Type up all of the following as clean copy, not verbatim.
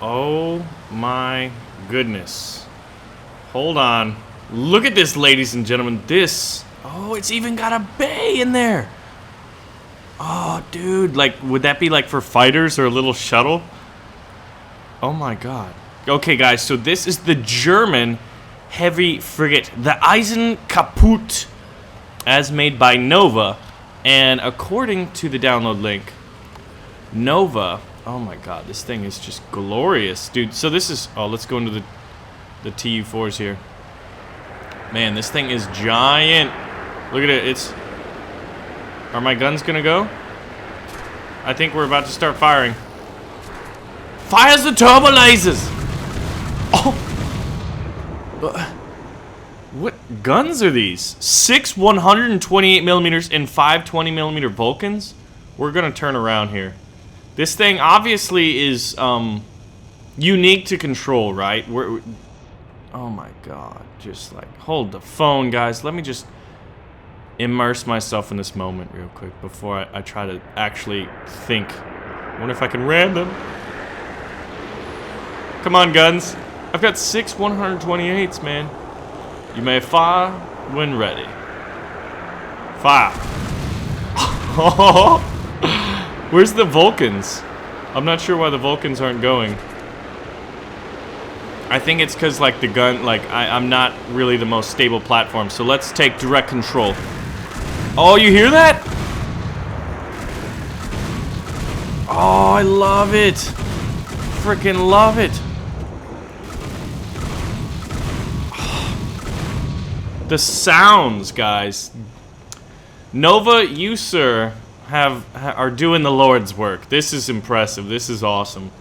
Oh my goodness. Hold on. Look at this, ladies and gentlemen. This. Oh, it's even got a bay in there. Oh, dude. Like, would that be like for fighters or a little shuttle? Oh my god. Okay, guys. So this is the German heavy frigate, the Esen Kaput, as made by Nova. And according to the download link, Nova. Oh my god, this thing is just glorious, dude. So this is. Oh, let's go into the TU4s here. Man, this thing is giant. Look at it. It's. Are my guns gonna go? I think we're about to start firing. Fires the turbo lasers! Oh! What guns are these? 6 128mm and 5 20mm Vulcans? We're gonna turn around here. This thing obviously is unique to control, right? Oh my god. Just like, hold the phone, guys. Let me just immerse myself in this moment real quick before I try to actually think. I wonder if I can ram them. Come on, guns. I've got 6 128s, man. You may fire when ready. Fire. Where's the Vulcans? I'm not sure why the Vulcans aren't going. I think it's because, like, the gun, like, I'm not really the most stable platform. So let's take direct control. Oh, you hear that? Oh, I love it. Freaking love it. The sounds, guys. Nova, you, sir, are doing the Lord's work. This is impressive. This is awesome.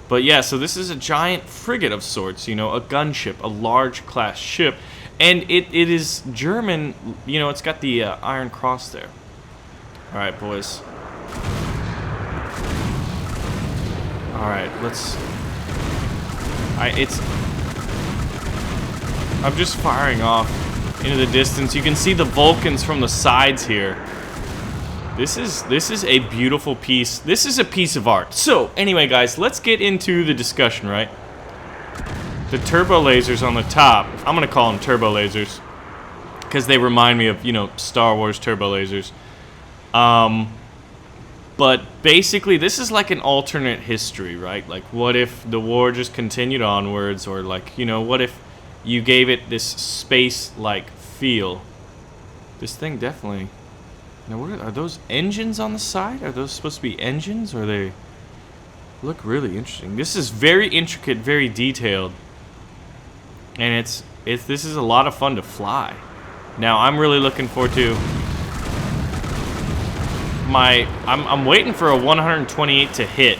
But yeah, so this is a giant frigate of sorts, you know, a gunship, a large class ship. And it is German, you know, it's got the Iron Cross there. Alright, boys. Alright, let's... I'm just firing off into the distance. You can see the Vulcans from the sides here. This is a beautiful piece. This is a piece of art. So, anyway, guys, let's get into the discussion, right? The turbo lasers on the top, I'm gonna call them turbo lasers because they remind me of, you know, Star Wars turbo lasers. But basically, this is like an alternate history, right? Like, what if the war just continued onwards, or like, you know, what if you gave it this space-like feel? This thing definitely. Now, what are those engines on the side? Are those supposed to be engines, or they look really interesting? This is very intricate, very detailed, and this is a lot of fun to fly. Now, I'm really looking forward to I'm waiting for a 128 to hit.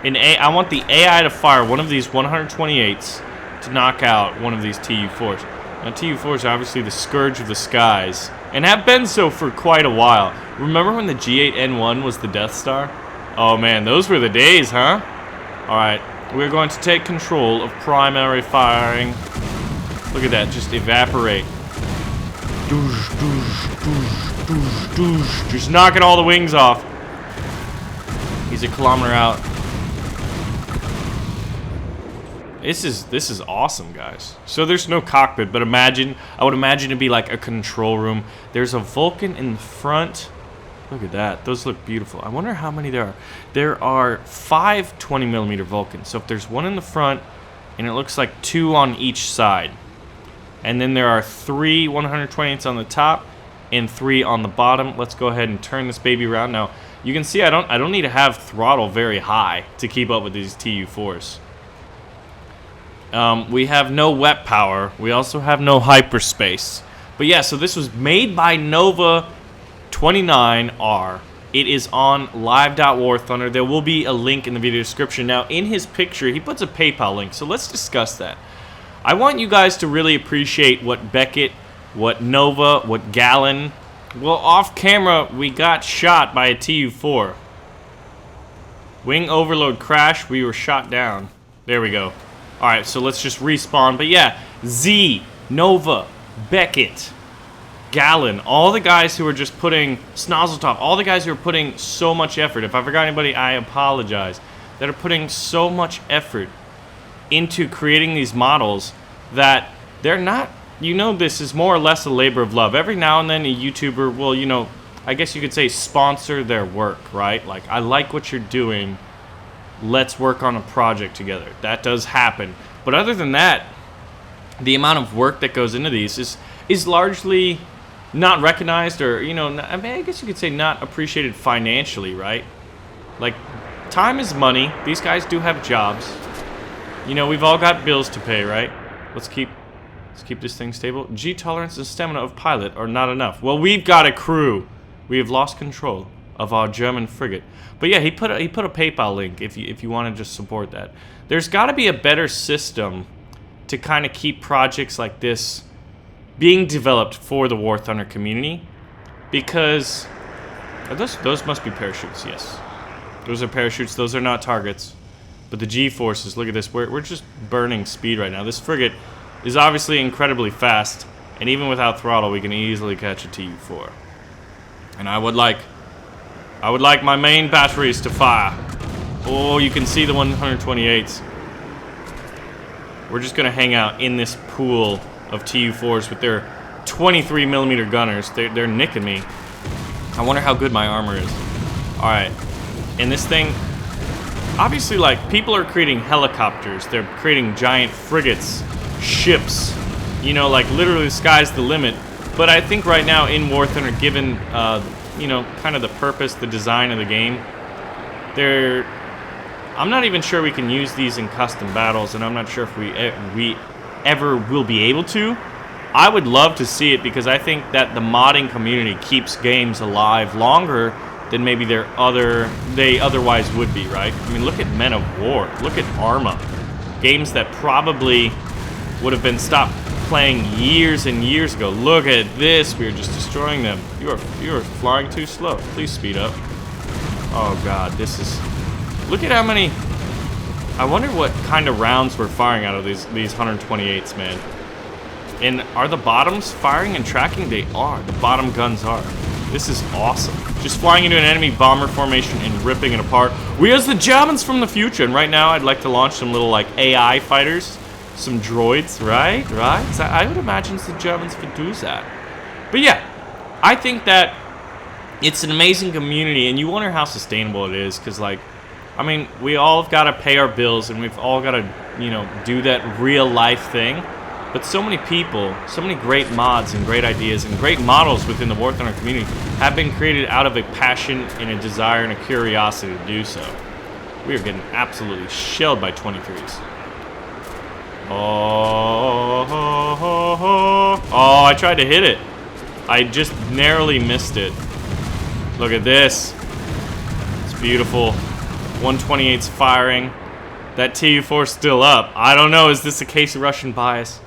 I want the AI to fire one of these 128s to knock out one of these TU4s. Now, TU4s are obviously the scourge of the skies, and have been so for quite a while. Remember when the G8N1 was the Death Star? Oh man, those were the days, huh? Alright, we're going to take control of primary firing. Look at that, just evaporate. Doosh, doosh, doosh, doosh, doosh. Just knocking all the wings off. He's a kilometer out. This is awesome, guys. So there's no cockpit, but I would imagine it'd be like a control room. There's a Vulcan in the front. Look at that. Those look beautiful. I wonder how many there are. There are 5 20mm Vulcans. So if there's one in the front, and it looks like 2 on each side. And then there are 3 128s on the top and 3 on the bottom. Let's go ahead and turn this baby around. Now, you can see I don't need to have throttle very high to keep up with these TU4s. We have no wet power. We also have no hyperspace. But yeah, so this was made by Nova 29R. It is on live.War Thunder. There will be a link in the video description. Now, in his picture, he puts a PayPal link, so let's discuss that. I want you guys to really appreciate what Beckett, what Nova, what Gallon. Well, off camera, we got shot by a TU4. Wing overload crash, we were shot down. There we go. Alright, so let's just respawn. But yeah, Z, Nova, Beckett, Gallon, all the guys who are just putting, Snozzletop, all the guys who are putting so much effort. If I forgot anybody, I apologize. that are putting so much effort into creating these models that they're not, this is more or less a labor of love. Every now and then a YouTuber will, I guess you could say sponsor their work, right? Like, I like what you're doing, let's work on a project together. That does happen. But other than that, the amount of work that goes into these is largely not recognized, or, I guess you could say not appreciated financially, right? Like, time is money. These guys do have jobs. We've all got bills to pay, right? Let's keep this thing stable. G tolerance and stamina of pilot are not enough. Well, we've got a crew. We have lost control of our German frigate. But yeah, he put a PayPal link if you want to just support that. There's got to be a better system to kind of keep projects like this being developed for the War Thunder community, because those must be parachutes. Yes, those are parachutes. Those are not targets. But the G-forces, look at this. We're just burning speed right now. This frigate is obviously incredibly fast, and even without throttle, we can easily catch a Tu-4. And I would like my main batteries to fire. Oh, you can see the 128s. We're just gonna hang out in this pool of Tu-4s with their 23mm gunners. They're nicking me. I wonder how good my armor is. All right, and this thing. Obviously, like, people are creating helicopters, they're creating giant frigates, ships, like, literally the sky's the limit. But I think right now in War Thunder, given, kind of the purpose, the design of the game, I'm not even sure we can use these in custom battles, and I'm not sure if we ever will be able to. I would love to see it, because I think that the modding community keeps games alive longer than maybe they otherwise would be, right? I mean, look at Men of War. Look at Arma. Games that probably would have been stopped playing years and years ago. Look at this. We are just destroying them. You are flying too slow. Please speed up. Oh, God. This is... Look at how many... I wonder what kind of rounds we're firing out of these 128s, man. And are the bottoms firing and tracking? They are. The bottom guns are. This is awesome. Just flying into an enemy bomber formation and ripping it apart. We are the Germans from the future, and right now I'd like to launch some little, like, AI fighters, some droids, right? So I would imagine the Germans would do that. But yeah, I think that it's an amazing community, and you wonder how sustainable it is, because, like, I mean, we all have got to pay our bills, and we've all got to, do that real life thing. But so many people, so many great mods and great ideas and great models within the War Thunder community have been created out of a passion and a desire and a curiosity to do so. We are getting absolutely shelled by 23s. Oh, I tried to hit it. I just narrowly missed it. Look at this. It's beautiful. 128's firing. That Tu-4's still up. I don't know, is this a case of Russian bias?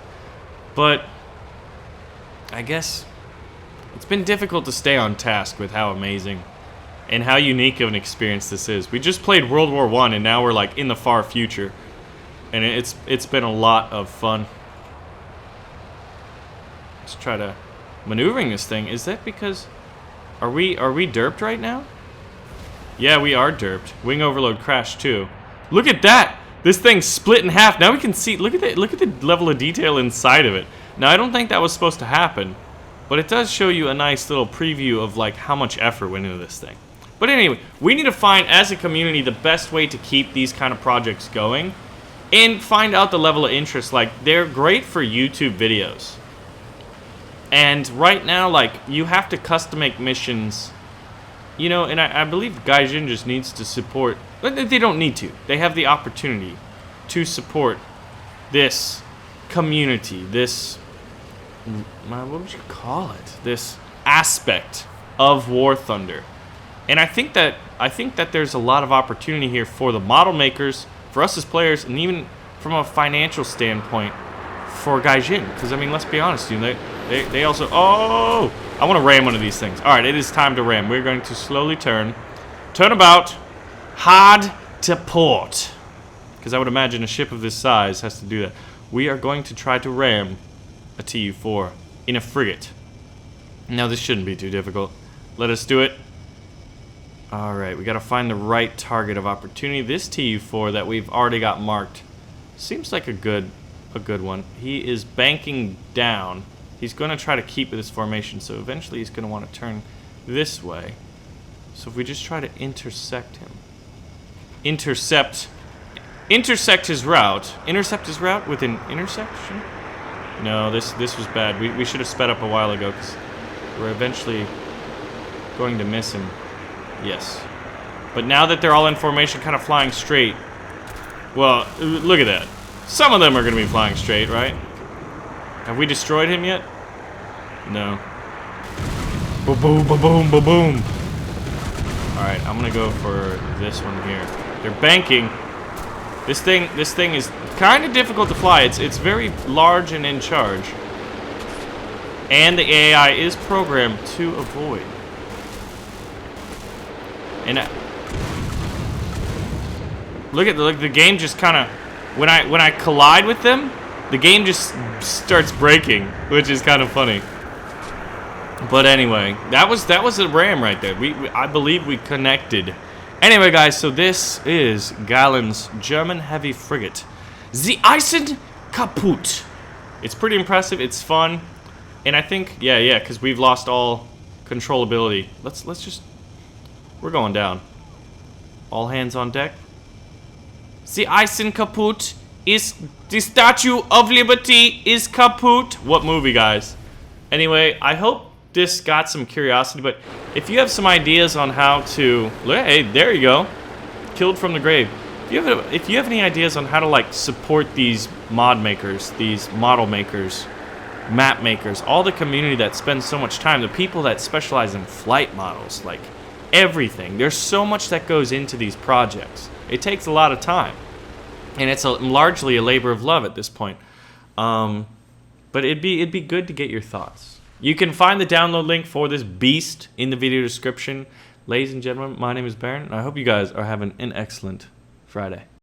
But I guess it's been difficult to stay on task with how amazing and how unique of an experience this is. We just played World War I, and now we're like in the far future, and it's been a lot of fun. Let's try to maneuvering this thing. Is that because are we derped right now? Yeah, we are derped. Wing overload crashed too. Look at that. This thing's split in half. Now we can see, look at the level of detail inside of it. Now, I don't think that was supposed to happen, but it does show you a nice little preview of, like, how much effort went into this thing. But anyway, we need to find, as a community, the best way to keep these kind of projects going and find out the level of interest. Like, they're great for YouTube videos. And right now, like, you have to custom make missions, and I believe Gaijin just needs to support. They don't need to. They have the opportunity to support this community, this, what would you call it? This aspect of War Thunder. And I think that there's a lot of opportunity here for the model makers, for us as players, and even from a financial standpoint for Gaijin. Because, I mean, let's be honest, they also... Oh! I want to ram one of these things. Alright, it is time to ram. We're going to slowly turn about, hard to port. Because I would imagine a ship of this size has to do that. We are going to try to ram a Tu-4 in a frigate. Now, this shouldn't be too difficult. Let us do it. Alright, we gotta find the right target of opportunity. This TU4 that we've already got marked seems like a good one. He is banking down. He's gonna try to keep with his formation, so eventually he's gonna want to turn this way. So if we just try to intersect him. Intersect his route. Intercept his route with an intersection? No, this was bad. We should have sped up a while ago, because we're eventually going to miss him. Yes. But now that they're all in formation, kind of flying straight. Well, look at that. Some of them are going to be flying straight, right? Have we destroyed him yet? No. Ba-boom, ba-boom, ba-boom. Alright, I'm going to go for this one here. They're banking. This thing is kind of difficult to fly. It's very large and in charge. And the AI is programmed to avoid. And look at the game just kind of when I collide with them, the game just starts breaking, which is kind of funny. But anyway, that was a ram right there. I believe we connected. Anyway, guys, so this is Galen's German heavy frigate, the Esen Kaput. It's pretty impressive. It's fun, and I think yeah, because we've lost all controllability. Let's just. We're going down. All hands on deck. The Esen Kaput is the Statue of Liberty is kaput. What movie, guys? Anyway, I hope this got some curiosity, but if you have some ideas on how to... Hey, there you go. Killed from the grave. If you have any ideas on how to, like, support these mod makers, these model makers, map makers, all the community that spends so much time, the people that specialize in flight models, like... everything. There's so much that goes into these projects. It takes a lot of time. And it's largely a labor of love at this point. But it'd be good to get your thoughts. You can find the download link for this beast in the video description. Ladies and gentlemen, my name is Baron, and I hope you guys are having an excellent Friday.